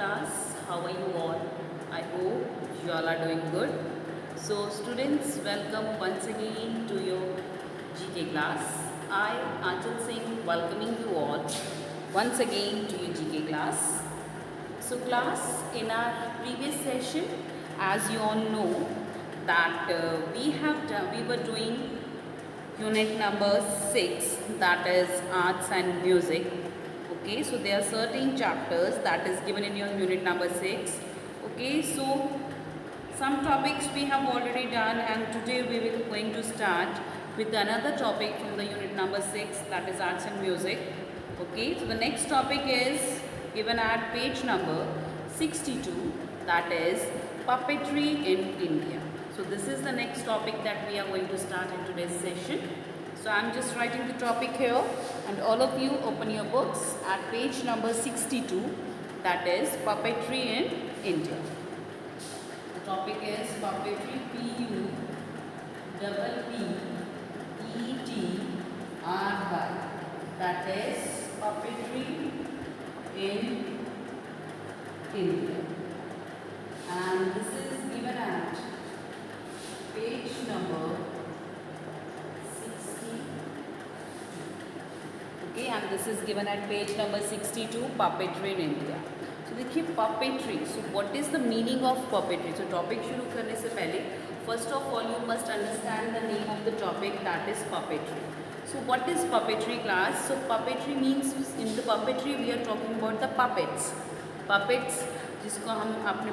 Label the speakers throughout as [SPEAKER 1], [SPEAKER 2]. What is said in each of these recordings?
[SPEAKER 1] class. How are you all? I hope you all are doing good. So students, welcome once again to your GK class. I, Anchal Singh, welcoming you all once again to your GK class. So class, in our previous session, as you all know, that we were doing unit number 6, that is arts and music. Okay, so there are certain chapters that is given in your unit number 6. Okay, so some topics we have already done, and today we will going to start with another topic from the unit number 6, that is arts and music. Okay, so the next topic is given at page number 62, that is puppetry in India. So this is the next topic that we are going to start in today's session. So I am just writing the topic here, and all of you open your books at page number 62, that is puppetry in India. The topic is puppetry, P-U-P-P-E-T-R-Y, that is puppetry in India. And this is given at page number 60. Okay, and this is given at page number 62, puppetry in India. So देखिए puppetry. So what is the meaning of puppetry? So topic शुरू करने से पहले first of all you must understand the name of the topic, that is puppetry. So what is puppetry class? So puppetry means in the puppetry we are talking about the puppets. Puppets जिसको हम आपने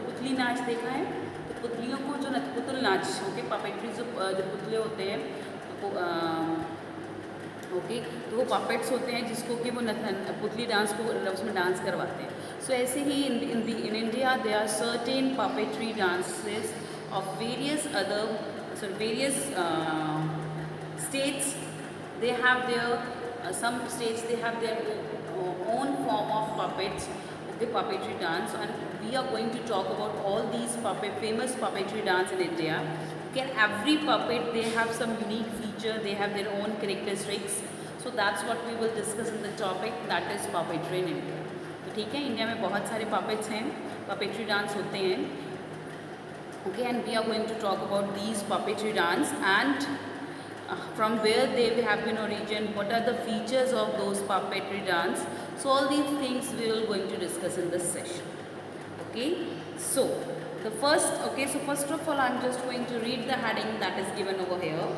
[SPEAKER 1] पुतली नाच देखा है, तो पुतलियों को जो पुतल नाच, ओके, पपेट्री जो पुतले होते हैं तो ओके, तो वो पपेट्स होते हैं जिसको कि वो पुतली डांस को उसमें डांस करवाते हैं. सो ऐसे ही in India they are certain puppetry dances of various states. They have their some states they have their own form of puppets, the puppetry dance, and we are going to talk about all these famous puppetry dance in India. Okay, every puppet they have some unique feature, they have their own characteristics. So that's what we will discuss in the topic, that is puppetry in India. तो ठीक है, India में बहुत सारे puppets हैं, puppetry dance होते हैं. Okay, and we are going to talk about these puppetry dance and from where they have been origin, what are the features of those puppetry dance. So all these things we are going to discuss in this session. Okay, so first of all I'm just going to read the heading that is given over here.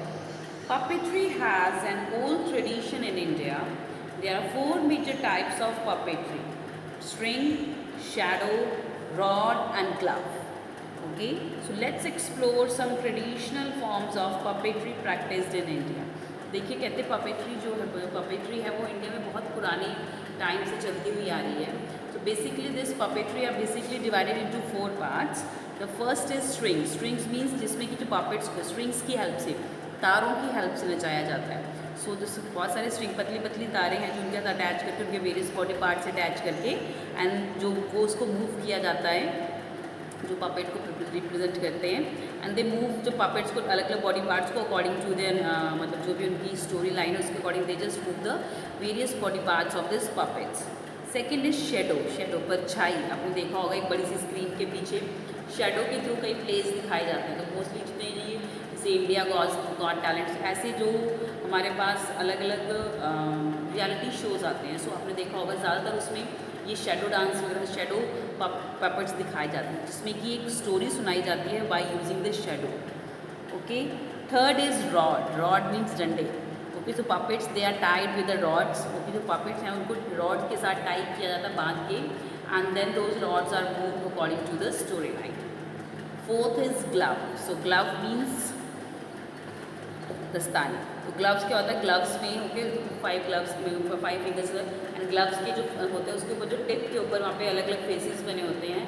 [SPEAKER 1] Puppetry has an old tradition in India. There are 4 major types of puppetry: string, shadow, rod and glove. Okay, so let's explore some traditional forms of puppetry practiced in India. देखिए, कहते puppetry जो है, puppetry है वो India में बहुत पुराने time से चलती हुई आ रही है. So basically this puppetry are basically divided into 4 parts. The first is strings. Strings means जिसमें कि जो puppets को strings की हेल्प से, तारों की हेल्प से नचाया जाता है. सो बहुत सारे स्ट्रिंग, पतली पतली तारें हैं जो उनके साथ अटैच करके, उनके वेरियस बॉडी पार्ट से अटैच करके, एंड जो वो उसको मूव किया जाता है, जो पपेट को रिप्रेजेंट करते हैं. एंड दे मूव जो पपेट्स को, अलग अलग बॉडी पार्ट्स को अकॉर्डिंग टू देयर मतलब जो भी उनकी स्टोरी लाइन है उसके according they just move the various body parts of this puppets. Second is shadow. Shadow परछाई, आपने देखा होगा एक बड़ी सी स्क्रीन के पीछे शेडो के थ्रू कई प्लेस दिखाए जाते हैं. तो मोस्टली जितने ये जैसे इंडिया गॉट टैलेंट्स, ऐसे जो हमारे पास अलग अलग रियलिटी शोज़ आते हैं, सो आपने देखा होगा ज़्यादातर उसमें ये शेडो डांस वगैरह, शेडो पपेट्स दिखाए जाते हैं जिसमें कि एक स्टोरी सुनाई जाती है by using the shadow. Okay, third is rod. Rod means डंडे. Okay, so puppets they are tied with the rods. Okay, जो पपेट्स हैं उनको रॉड के साथ टाइप किया जाता है, बांध के, and then those rods are moved according to the story line. Fourth is glove. So glove means दस्ताने. तो ग्लव्स क्या होता है, ग्लव्स में ओके 5 ग्लव्स में 5 फिंगर्स, एंड ग्लव्स के जो होते हैं उसके ऊपर जो टिप के ऊपर वहाँ पे अलग अलग फेसेस बने होते हैं,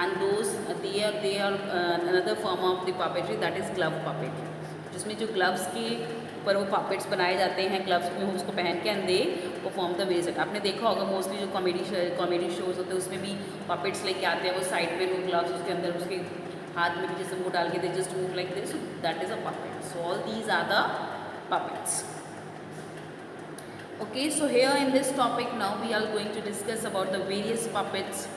[SPEAKER 1] and those they are another form of the puppetry, that is glove puppetry, जिसमें जो ग्लव्स के ऊपर वो पपेट्स बनाए जाते हैं, ग्लव्स में उसको पहन के, and they perform the ways. आपने देखा होगा मोस्टली जो कॉमेडी शोज़ होते हैं उसमें भी पपेट्स लेके आते हैं, वो साइड में वो ग्लव्स उसके अंदर उसके हाथ में भी जैसे वो डाल के they just move like this. So that is a puppet. So all these are the puppets. Okay, so here in this topic now we are going to discuss about the various puppets,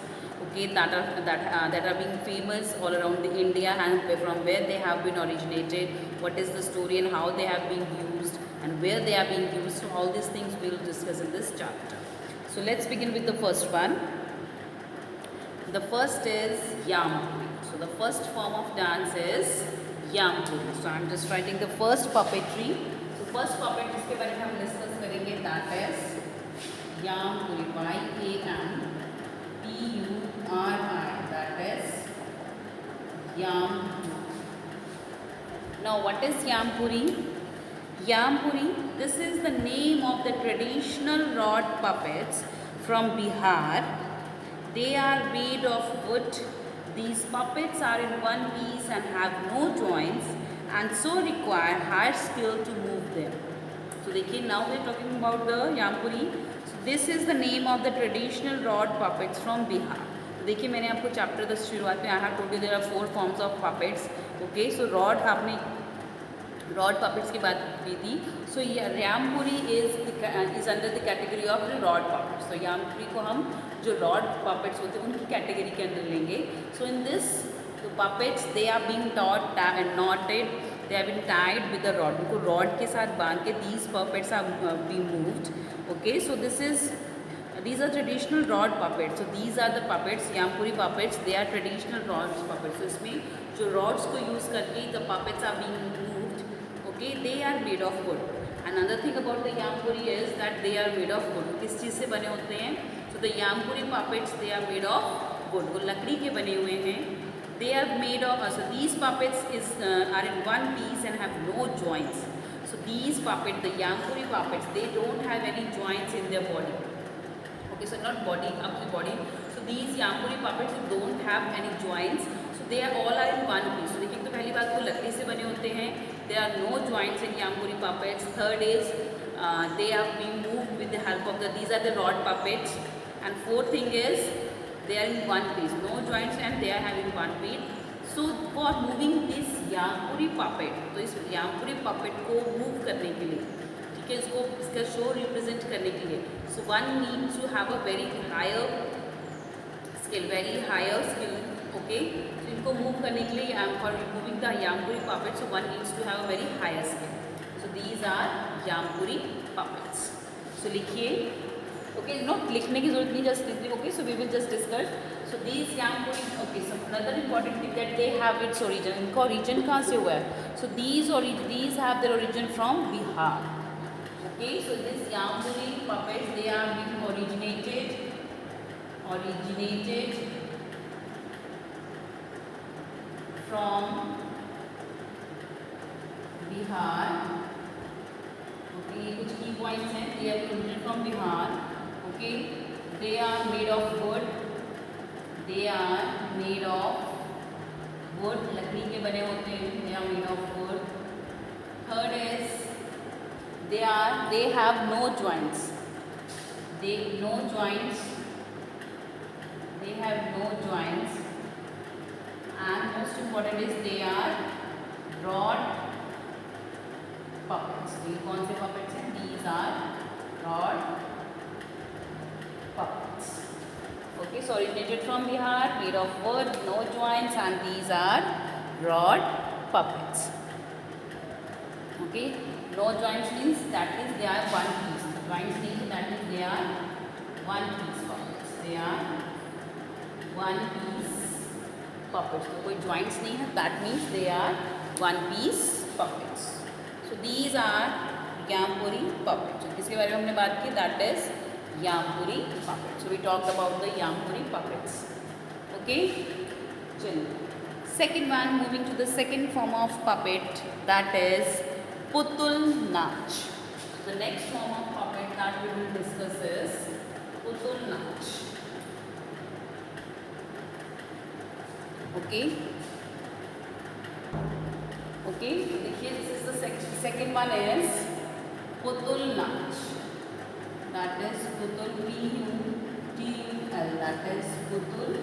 [SPEAKER 1] okay, that are being famous all around the India, and from where they have been originated, what is the story and how they have been used and where they are being used. So all these things we will discuss in this chapter. So let's begin with the first one. The first is Yampuri. So the first form of dance is Yampuri. So I'm just writing the first puppetry. So first puppet जिसके बारे में हम discuss करेंगे, that is Yampuri. Y-A-M-P-U-R-I. That is Yampuri. Now what is Yampuri? Yampuri, this is the name of the traditional rod puppets from Bihar. They are made of wood. These puppets are in one piece and have no joints and so require high skill to move them. So देखिए, now we are talking about the Yampuri. So this is the name of the traditional rod puppets from Bihar. तो देखिए, मैंने आपको chapter 10 शुरुआत में I have told you there are 4 forms of puppets. Okay, so rod आपने rod puppets की बात की थी. So Yampuri is under the category of rod puppets. तो यामपुरी को हम जो रॉड पपेट्स होते हैं उनकी कैटेगरी के अंदर लेंगे. So in this puppets they are being knotted, they are being tied with the rod. उनको रॉड के साथ बांध के these puppets are being moved. Okay, so these are traditional rod puppets. So these are the puppets, Yampuri puppets. They are traditional rod puppets. So इसमें जो rods को use करके the puppets are being moved. Okay, they are made of wood. Another thing about the Yampuri is that they are made of wood. किस चीज़ से बने होते हैं? So the Yampuri puppets, they are made of wood. वो लकड़ी के बने हुए हैं. They are made of, so these puppets are in one piece and have no joints. So these puppets, the Yampuri puppets, they don't have any joints in their body. Okay, so not body, up the body. So these Yampuri puppets don't have any joints. So they are all are in one piece. So देखिए, तो पहली बात वो लकड़ी से बने होते हैं. There are no joints in Yampuri puppets. Third is they are being moved with the help of these are the rod puppets. And fourth thing is they are in one piece, no joints and they are having one piece. So for moving this Yampuri puppet, तो इस Yampuri puppet को move करने के लिए, ठीक है, इसका show represent करने के लिए, so one needs to have a very higher skill. Okay, तो इनको मूव करने के लिए for removing the Yampuri puppets, so one needs to have a very higher skill. So these are Yampuri puppets. So लिखिए. Okay, not लिखने की जरूरत नहीं, जस्ट लिखिए. Okay, so we will just discuss. So these Yampuri. Okay, so another important thing that they have its origin. इनका origin कहाँ से हुआ है? So these have their origin from Bihar. Okay, so this Yampuri puppets, they are being originated from Bihar. Okay, कुछ key points हैं. They are originated from Bihar. Okay, they are made of wood. लकड़ी के बने होते हैं. They are made of wood. Third is they have no joints. They have no joints. And most important is they are rod puppets. ये कौन से puppets हैं? These are rod puppets. Okay, so originated from Bihar, made of wood, no joints, and these are rod puppets. Okay. No joints means that means they are one piece. Joints means that means they are one piece puppets. They are one piece puppets. तो कोई joints नहीं है. That means they are one piece puppets. So these are Yampuri puppets. So किसके बारे में हमने बात की? That is Yampuri puppets. So we talked about the Yampuri puppets. Okay. चलिए. Second one, moving to the second form of puppet, that is Putul Nach. The next form of puppet that we will discuss is Putul Nach. Okay. Okay. देखिए, this is the second one is Putul Nach. That is Putul, P-U-T-U-L. That is Putul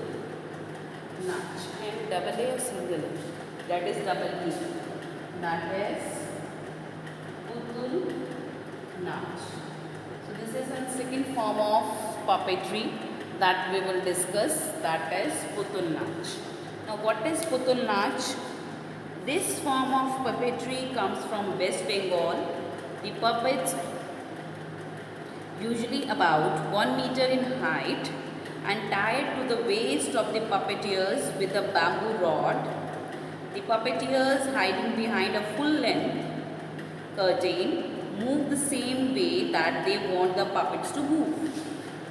[SPEAKER 1] Nach. And double A or single? That is double E. That is Putul Nach. So This is a second form of puppetry that we will discuss, that is Putul Nach. Now what is Putul Nach? This form of puppetry comes from West Bengal. The puppets usually about 1 meter in height and tied to the waist of the puppeteers with a bamboo rod. The puppeteers hiding behind a full length curtain move the same way that they want the puppets to move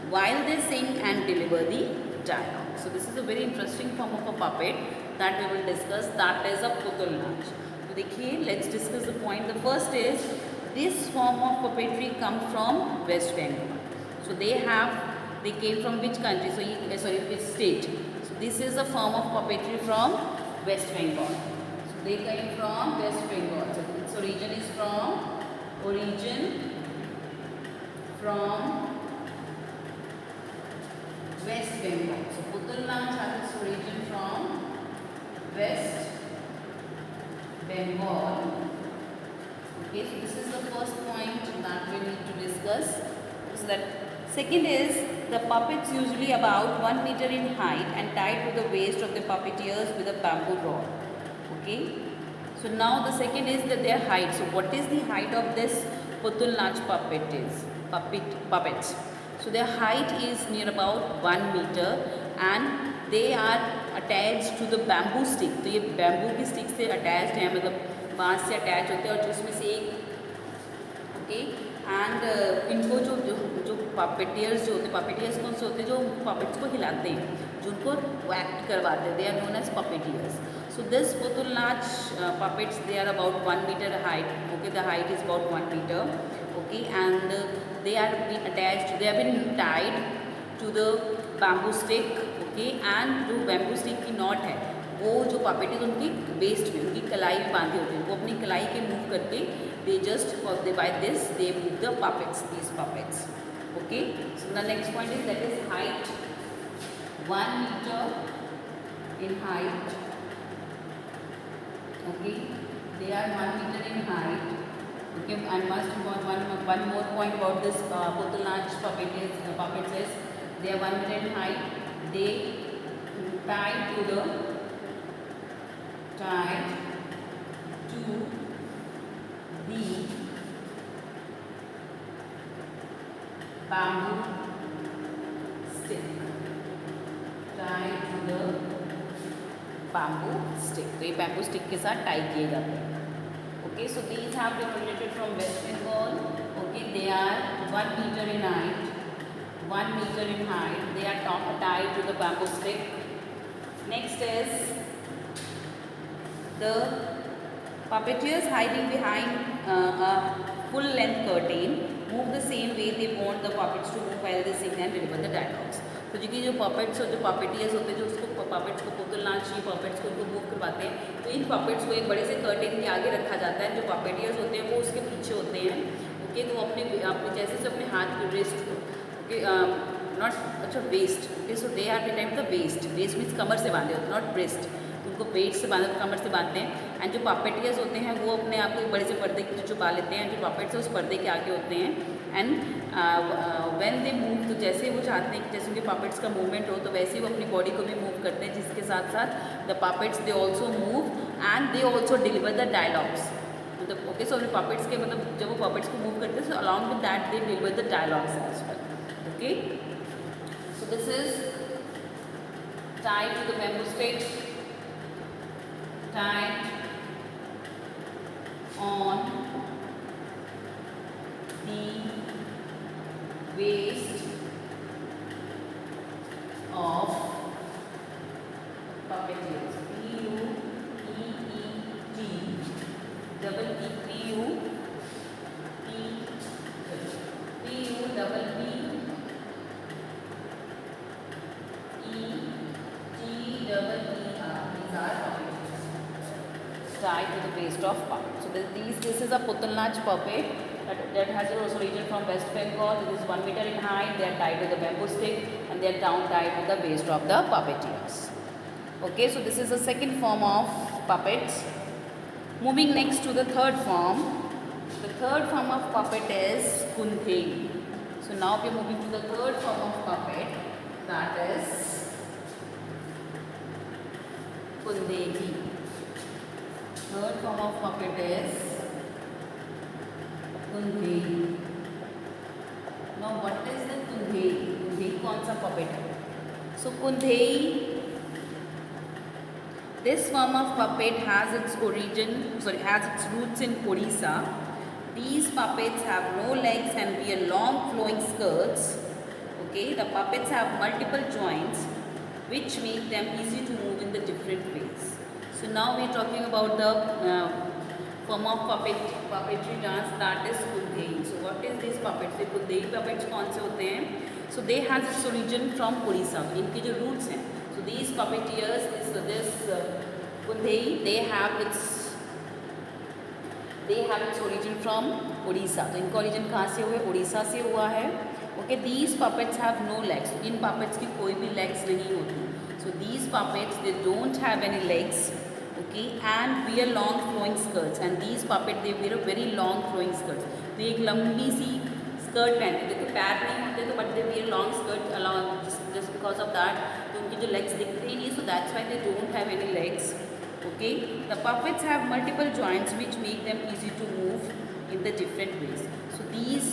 [SPEAKER 1] while they sing and deliver the dialogue. So this is a very interesting form of a puppet that we will discuss, that is a Putul Nach. So देखिए, let's discuss the point. The first is this form of puppetry comes from West Bengal. So they came from which country? So which state? So this is a form of puppetry from West Bengal. So they came from West Bengal. So its origin is from West Bengal. So Putul Nach has its origin from West Bengal. Okay, so this is the first point that we need to discuss. So that second is the puppets usually about 1 meter in height and tied to the waist of the puppeteers with a bamboo rod. Okay. So now the second is that their height. So what is the height of this Putul Nach puppets? So their height is near about 1 meter and they are attached to the bamboo stick. तो ये bamboo की stick से attached है, मतलब बांस से attached होते हैं और जिसमें से एक ओके एंड इनको जो पपेटियर्स जो होते हैं, पपेटियर्स कौन से होते हैं? जो पपेट्स को हिलाते हैं, जो उनको एक्ट करवाते हैं, they are known as puppeteers. So this Putul Nach puppets, they are about 1 meter height. Okay, the height is about 1 meter. Okay, and they are being attached. They have been tied to the bamboo stick. Okay, and जो bamboo stick की knot है, वो जो puppet है उनकी waist में, उनकी कलाई में बांधी होती है. वो अपनी कलाई के move करके by this they move the puppets, these puppets. Okay, so the next point is that is height. 1 meter in height. Okay, they are 1 meter in height. Okay, and one more point about this Putul Nach puppets is they are 1 meter in height. They tied to the bamboo stick. Tied to the bamboo stick. तो ये bamboo stick के साथ tie किए जाते हैं. Okay, so these have been related from West Bengal. Okay, they are 1 meter in height. 1 meter in height. They are tied to the bamboo stick. Next is the puppeteers hiding behind a full length curtain move the same way they want the puppets to move while they sing and deliver the dialogues. तो जो puppets और जो puppeteers होते हैं, जो उसको puppets को Putul Nach ये puppets को उनको move करवाते हैं, तो इन puppets को एक बड़े से curtain के आगे रखा जाता है. जो puppeteers होते हैं वो उसके पीछे होते हैं. ओके, तो वो अपने जैसे से अपने हाथ के wrist को ओके नॉट अच्छा waist. Okay, so they are tied the waist means कमर से बांधे होते हैं, नॉट ब्रेस्ट. उनको पेट से बांधे, कमर से बांधते हैं. एंड जो पपेटियर्स होते हैं वो अपने आप को एक बड़े से पर्दे की छुपा लेते हैं. जो पपेट्स है उस पर्दे के आगे होते हैं. एंड व्हेन दे मूव, तो जैसे वो चाहते हैं कि जैसे उनके पपेट्स का मूवमेंट हो, तो वैसे ही वो अपनी बॉडी को भी मूव करते हैं, जिसके साथ साथ the puppets they also move and they also deliver the dialogues. मतलब ओके, सो अपने पपेट्स के मतलब जब वो पपेट्स को मूव करते हैं, so along with that they deliver the dialogues as well. Okay, so this is tied to the bamboo stick, tied on the waist of puppeteers. Tied to the waist of puppet. So this is a Putul Nach puppet that has its origin from West Bengal. It is 1 meter in height. They are tied to the bamboo stick and they are down tied to the waist of the puppeteers. Okay, so this is the second form of puppets. Moving next to the third form. The third form of puppet is Kundheli. So now we are moving to the third form of puppet, that is Kundehi. Third form of puppet is Kundehi. Now what is the Kundehi? Kundehi कौन सा puppet है? So Kundehi, this form of puppet has its roots in Odisha. These puppets have no legs and wear long flowing skirts. Okay, the puppets have multiple joints which make them easy to move in the different ways. So now we are talking about the form of puppetry dance, that is Kundehi. So what is these puppets? The Kundehi puppets कौन से होते हैं? So they has its origin from Odisha. इनके जो roots हैं. So these puppeteers, this Kundehi, they have its origin from Odisha. तो इनका origin कहाँ से हुआ है? Odisha से हुआ है. Okay, these puppets have no legs. In puppets की कोई भी legs नहीं होती. So these puppets, they don't have any legs. Okay, and wear long flowing skirts. And these puppets, they wear a very long flowing skirts. तो एक लंबी सी skirt पहनते, देखो पैर नहीं होते तो but they wear long skirt along, just because of that तो उनकी जो लेग्स दिखते ही नहीं, so that's why they don't have any legs. Okay, the puppets have multiple joints which make them easy to move in the different ways. So these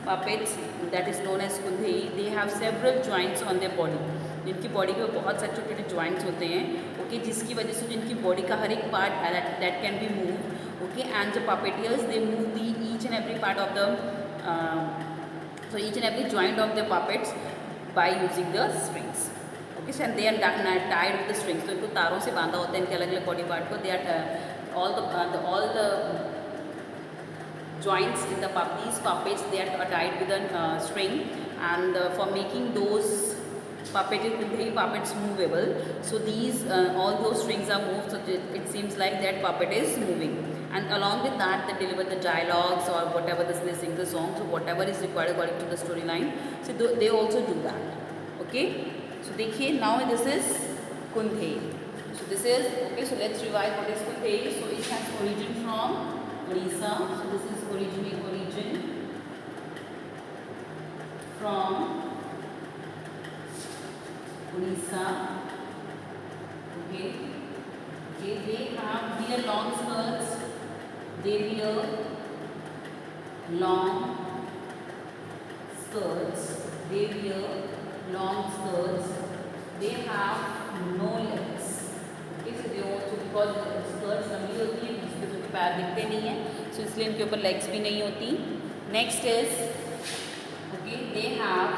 [SPEAKER 1] puppets, that is known as Kundehi, they have several joints on their body. जिनकी body में बहुत सारे छोटे छोटे joints होते हैं. Okay, जिसकी वजह से जिनकी बॉडी का हर एक part that can be move. Okay, and the puppeteers, they move the each and every part of the so each and every joint of the puppets by using the strings. Okay, so and they are tied with the strings. तो इनको तारों से बांधा होता है इनके अलग अलग बॉडी पार्ट को. They are all the joints in these puppets, they are tied with a string, and for making those Kundehi puppets movable, so these all those strings are moved, so it seems like that puppet is moving, and along with that they deliver the dialogues or whatever they sing the song, so whatever is required according to the storyline, so they also do that. Okay, so देखिए, now this is Kundehi. So this is, okay, so let's revise what is Kundehi. So it has origin from Odisha. So this is origin from Odisha. Okay. Okay, they wear long skirts. They wear long skirts. They wear long skirts. They have no legs. Okay, so they also, because skirts लंबी होती हैं, जिसके उनके पैर दिखते नहीं हैं, so इसलिए इनके ऊपर legs भी नहीं होती. Next is, okay, they have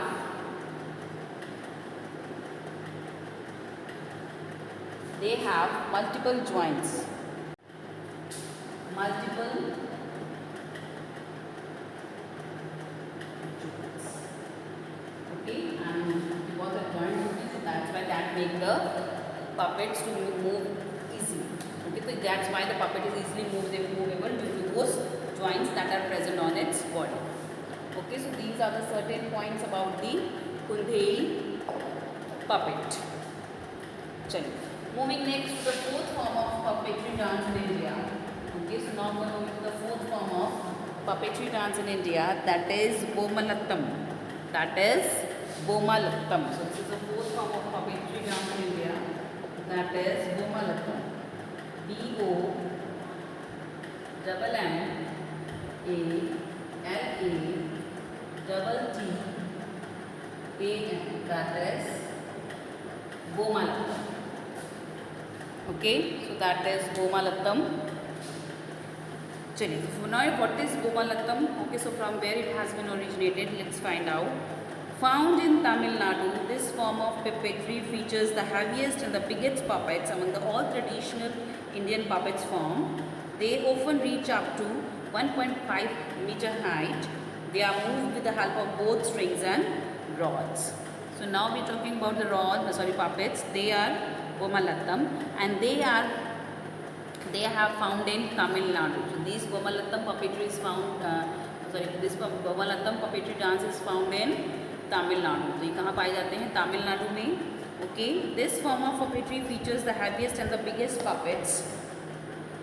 [SPEAKER 1] multiple joints. Okay, and because of joints, so that's why that make the puppets to move easy. Okay, so that's why the puppet is easily movable due to those joints that are present on its body. Okay, so these are the certain points about the Kundehi puppet. चलिए, moving next to the fourth form of puppetry dance in India. Okay, so now we are moving to the fourth form of puppetry dance in India, that is Bomalattam. So this is the fourth form of puppetry dance in India, that is Bomalattam. BOMMALATTAM, that is Bomalattam. Okay, so that is Bomalattam. Chaliye, so now what is Bomalattam? Okay, so from where it has been originated, let's find out. Found in Tamil Nadu, this form of puppetry features the heaviest and the biggest puppets among all traditional Indian puppets form. They often reach up to 1.5 meter height. They are moved with the help of both strings and rods. So now we are talking about the puppets. They are Bomalattam, and they have found in Tamil Nadu. So this Bomalattam puppetry is found. This Bomalattam puppetry dance is found in Tamil Nadu. तो ये कहाँ पाए जाते हैं? Tamil Nadu में. Okay, this form of puppetry features the heaviest and the biggest puppets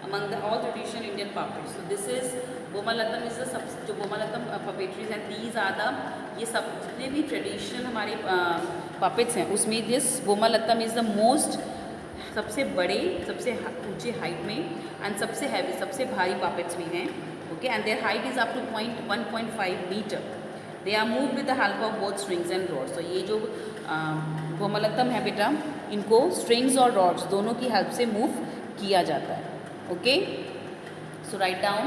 [SPEAKER 1] among all traditional Indian puppets. So this is Bommalattam is the सब जो बोमालतम पपेट्रीज हैं, दीज आर द, ये सब जितने भी ट्रेडिशनल हमारे पपेट्स हैं उसमें दिस बोमालतम इज़ द मोस्ट, सबसे बड़े, सबसे ऊंचे हाइट में एंड सबसे हैवी, सबसे भारी पपेट्स भी हैं. Okay, and their height is up to 1.5 metre. They are move with the help of both strings and rods. तो ये जो बोमालतम है बेटा, इनको स्ट्रिंग्स और रॉड्स दोनों की हेल्प से मूव किया जाता है. Okay, so write down.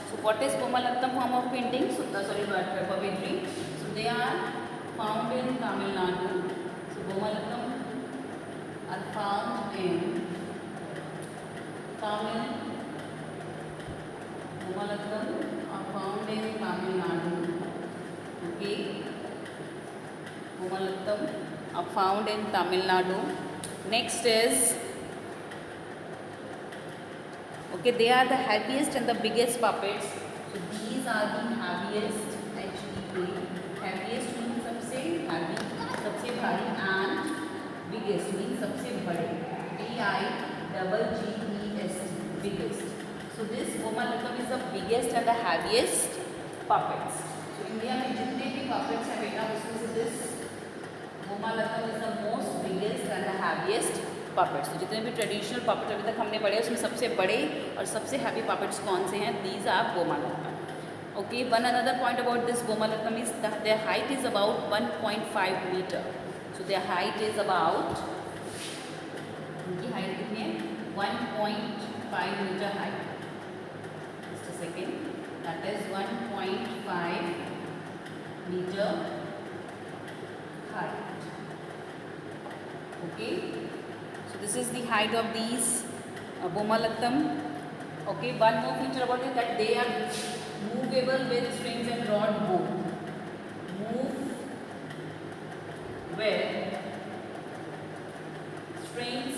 [SPEAKER 1] So what is Bomalattam form of painting? So puppetry. So they are found in Tamil Nadu. So Bomalattam are found in Tamil. Bomalattam are found in Tamil Nadu. Okay. Bomalattam are found in Tamil Nadu. Next is, okay, they are the heaviest and the biggest puppets. So these are the heaviest, actually heaviest means सबसे heavy, सबसे भारी, and biggest means सबसे बड़े, BIGGEST, biggest. So this Bomalattam is the biggest and the heaviest puppets. So India में जितने भी puppets हैं बेटा, उसमें से this Bomalattam is the most biggest and the heaviest puppets. तो जितने भी ट्रेडिशनल puppet अभी तक हमने पढ़े उसमें सबसे बड़े और सबसे हैवी puppets कौन से हैं? These are Bomalattam. Okay, one another point about this Bomalattam is that their height is about 1.5 meter. So their height is about, उनकी हाइट कितनी है? 1.5 meter height. Just a second. That is 1.5 meter height. Okay. So this is the height of these Bomalattam. Okay, one more feature about it, that they are movable with strings and rod both. Move with strings,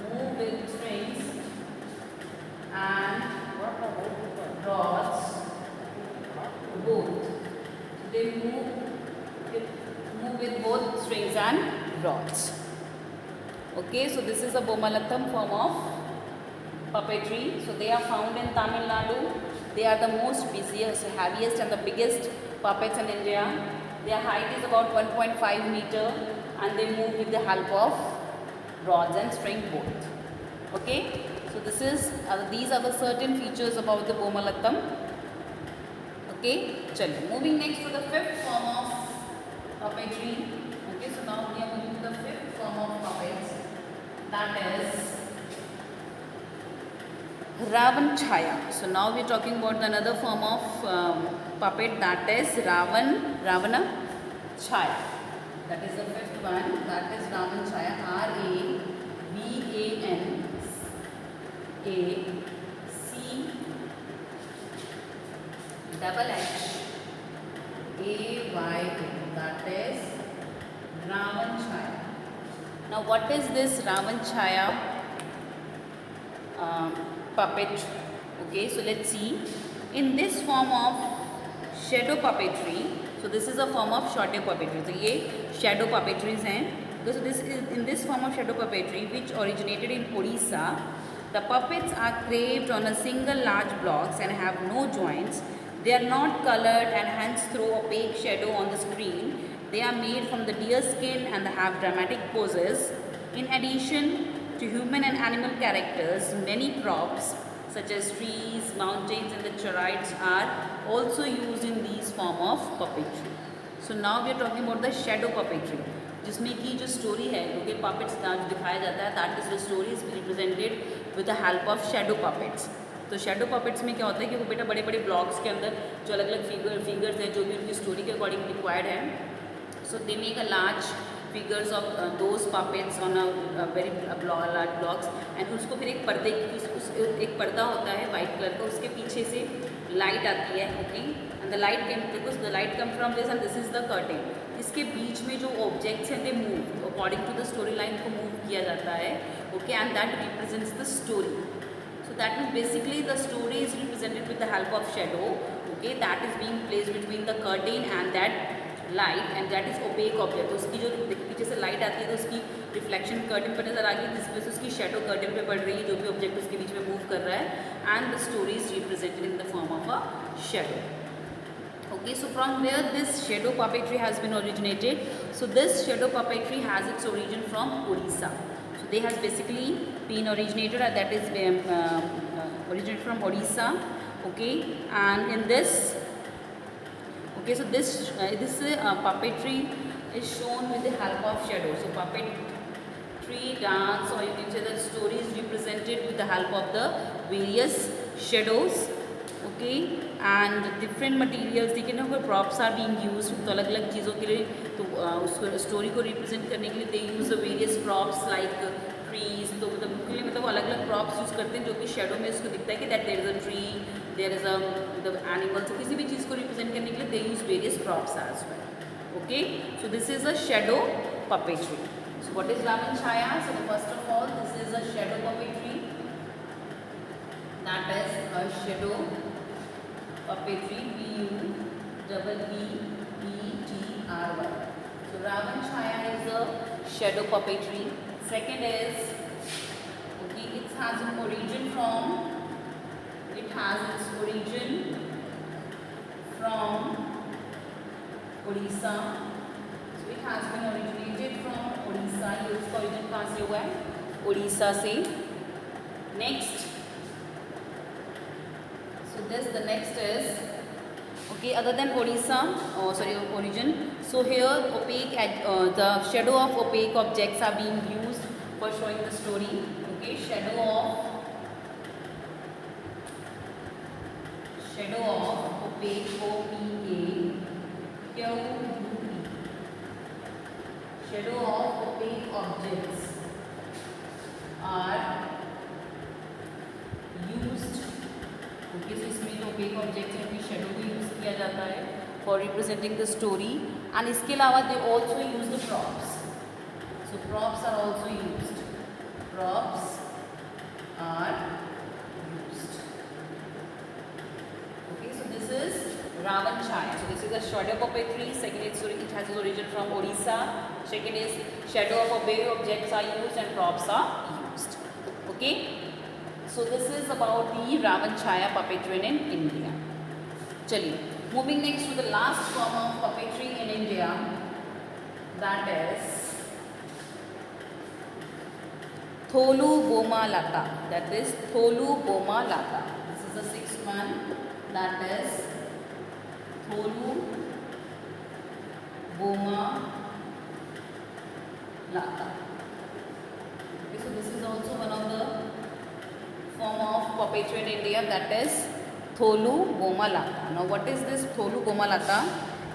[SPEAKER 1] move with strings and rods both. They move with both strings and rods. Okay, so this is a Bomalattam form of puppetry. So they are found in Tamil Nadu. They are the most busiest, heaviest and the biggest puppets in India. Their height is about 1.5 meter and they move with the help of rods and string both. Okay, so this is these are the certain features about the Bomalattam. Okay, chalo, moving next to the fifth form of puppetry. Okay, so now we are moving to the fifth form of puppets, that is Ravan Chaya. So now we are talking about another form of puppet, that is Ravana Chaya. That is the fifth one, that is Ravan Chaya. RAVANCHAYA. That is Ravan Chaya. Now what is this Ravan Chaya puppet? Okay, so let's see. In this form of shadow puppetry, so this is a form of shadow puppetry. So ये shadow puppetries हैं. So this is in this form of shadow puppetry which originated in Odisha. The puppets are carved on a single large blocks and have no joints. They are not colored and hence throw opaque shadow on the screen. They are made from the deer skin and have dramatic poses. In addition to human and animal characters, many props such as trees, mountains and the charites are also used in these form of puppetry. So now we are talking about the shadow puppetry, जिसमें की जो story है, क्योंकि puppets दिखाया जाता है, that is the story is represented with the help of shadow puppets. तो shadow puppets में क्या होता है कि वो बेटा बड़े बड़े ब्लॉक्स के अंदर जो अलग अलग फिगर्स हैं जो भी उनकी स्टोरी के अकॉर्डिंग रिक्वायर्ड है, so they make a large figures of those puppets on a very large blocks and उसको फिर एक पर्दे की एक पर्दा होता है वाइट कलर का, उसके पीछे से लाइट आती है. Okay, and the light came because the light come from this and this is the curtain. इसके बीच में जो ऑब्जेक्ट्स हैं they move according to the story line को मूव किया जाता है. Okay, and that represents the story. So that means basically the story is represented with the help of shadow. Okay, that is being placed between the curtain and that light and that is opaque object. तो उसकी जो पीछे से light आती है तो उसकी reflection curtain पर नजर आ गई, जिसकी वजह से उसकी शेडो कर्टन पे पड़ रही है, जो भी ऑब्जेक्ट उसके बीच में मूव कर रहा है. And the story is represented in the form of a shadow. Okay, so from where this shadow puppetry has been originated? So this shadow puppetry has its origin from Odisha. So they has basically been originated, that is originated from Odisha. Okay, and in this, okay, so this puppetry is shown with the help of shadow. So puppetry dance, or you can say that story is represented with the help of the various shadows. Okay, and different materials, देखिए ना, अगर props are being use तो अलग अलग चीज़ों के लिए, तो उसको स्टोरी को रिप्रेजेंट करने के लिए they use the various props like trees. तो मतलब उनके लिए मतलब अलग अलग प्रॉप्स यूज़ करते हैं जो कि शेडो में उसको दिखता है कि that there is a tree, there is a मतलब एनिमल्स. तो किसी भी चीज़ को रिप्रेजेंट करने के लिए they use various props as well. Okay, so this is a shadow puppetry. So what is Ravan Chhaya? So first of all this is a shadow puppetry, that is a shadow puppetry, P-U-P-P-E-T-R-Y. So Ravan Chaya is the shadow puppetry. Second is, okay, it has its origin from Odisha. So it has been originated from Odisha. ये उसका origin कहाँ से हुआ है? Odisha से. Next, the next is, okay, other than Odisha, origin. So here the shadow of opaque objects are being used for showing the story. Okay, shadow of opaque, O-P-A-Q-U-E. Shadow of opaque objects are used. Okay, so इसमें जो opaque objects हैं उनकी shadow को use किया जाता है for representing the story. And इसके अलावा they also use the props. So props are also used. Props are used. Okay, so this is Ravan Chaya. So this is a shadow puppetry. Second, it has its origin from Odisha. Second is shadow of opaque objects are used and props are used. Okay. So this is about the Ravan Chaya puppetry in India. चलिए, moving next to the last form of puppetry in India, that is Tholu Boma Lata. That is Tholu Boma Lata. This is the sixth one. That is Tholu Boma Lata. Okay, so this is also one of the form of puppetry in India, that is Tholu Boma Lata. Now what is this Tholu Boma Lata?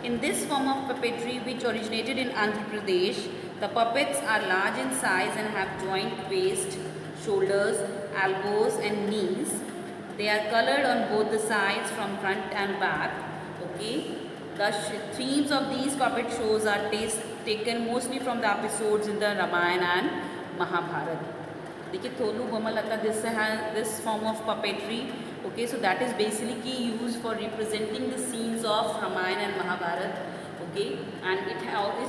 [SPEAKER 1] In this form of puppetry, which originated in Andhra Pradesh, the puppets are large in size and have joint waist, shoulders, elbows and knees. They are colored on both the sides from front and back. Okay, the themes of these puppet shows are taken mostly from the episodes in the Ramayana and Mahabharata. देखिए, Tholu Boma Lata, this form of puppetry. Okay, so that is basically used for representing the scenes of Ramayana and Mahabharata. Okay, and it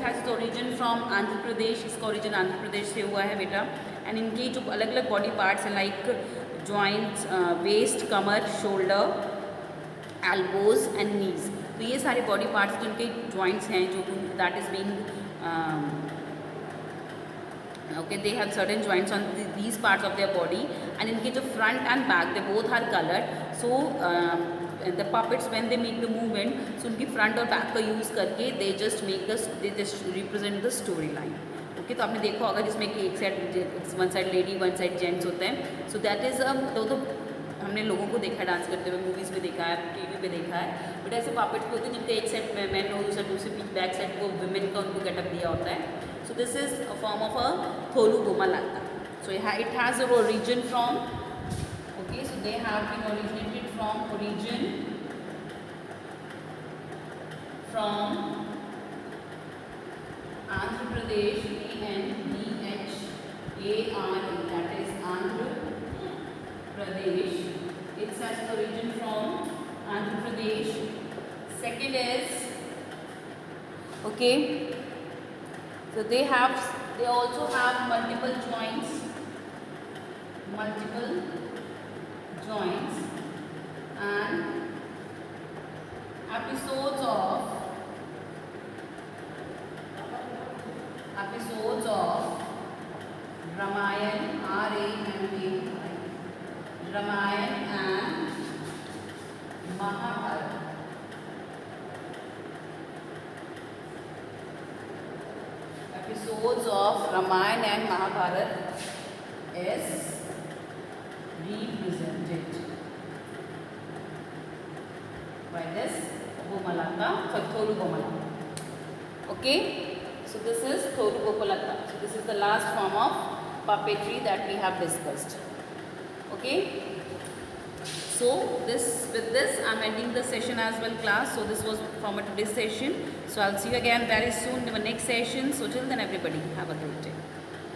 [SPEAKER 1] has its origin from Andhra Pradesh. इसका origin Andhra Pradesh से हुआ है बेटा. And इनके जो अलग अलग body parts हैं like joints, waist, Qamar, shoulder, elbows and knees. तो ये सारे body parts जिनके joints हैं, जो that is being okay, they have certain joints on these parts of their body, and इनके जो front and back, they both are colored. So the puppets, when they make the movement, so उनकी front और back का use करके they just represent the storyline. Okay, तो आपने देखा होगा जिसमें कि एक side one side lady, one side gents होते हैं. So that is तो हमने लोगों को देखा डांस करते हुए, मूवीज़ में देखा है, टीवी पे देखा है. बट ऐसे पापेट होते हैं जिनका एक साइड मैन हो, दूसरे बैक साइड को विमेन का उनको गेटअप दिया होता है. So this is a form of a Tholu Boma Lata. So it has a origin from, okay, so they have been originated from Andhra Pradesh, A-N-D-H-A-R-A, that is Andhra Pradesh. It has origin from Andhra Pradesh. Second is Okay. So they also have multiple joints and episodes of Ramayan, Ramayan and Mahabharata. Episodes of Ramayana and Mahabharata is represented by this Gomalaka, Thoru Gomalaka. Okay, so this is Thoru Gomalaka. So this is the last form of puppetry that we have discussed. Okay, so with this I am ending the session as well, class. So this was from today's session. So I'll see you again very soon in the next session. So till then, everybody have a great day.